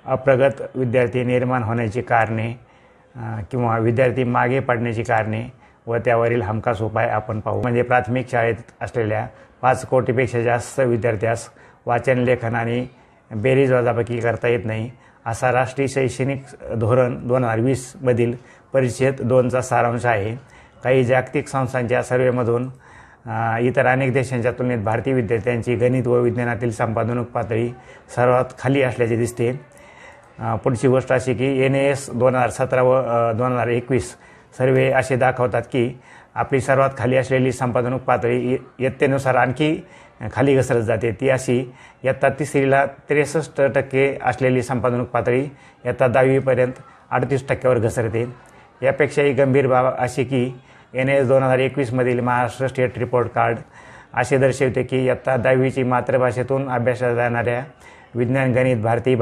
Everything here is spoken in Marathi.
अप्रगत विद्यार्थी निर्माण होण्याची कारणे किंवा विद्यार्थी मागे पडण्याची कारणे व त्यावरील हमखास उपाय आपण पाहू। म्हणजे प्राथमिक शाळेत असलेल्या 5 कोटीपेक्षा जास्त विद्यार्थ्यास वाचन, लेखन आणि बेरीज वजाबाकी करता येत नाही, असा राष्ट्रीय शैक्षणिक धोरण 2020 मधील परिच्छेद 2चा सारांश आहे। काही जागतिक संस्थांच्या सर्वेमधून इतर अनेक देशांच्या तुलनेत भारतीय विद्यार्थ्यांची गणित व विज्ञानातील संपादन पातळी सर्वात खाली असल्याचे दिसते। पुढची गोष्ट अशी की NAS 2017 व 2021 सर्वे असे दाखवतात की आपली सर्वात खाली असलेली संपादन पातळी इयत्तेनुसार आणखी खाली घसरत जाते। ती अशी: इयत्ता 3रीला 63% असलेली संपादन पातळी इयत्ता 10वीपर्यंत 38%वर घसरते। यापेक्षाही गंभीर बाब अशी की NAS 2021 मधील महाराष्ट्र स्टेट रिपोर्ट कार्ड असे दर्शवते की इयत्ता 10वीची मातृभाषेतून अभ्यासल्या जाणाऱ्या विज्ञान, गणित, भारतीय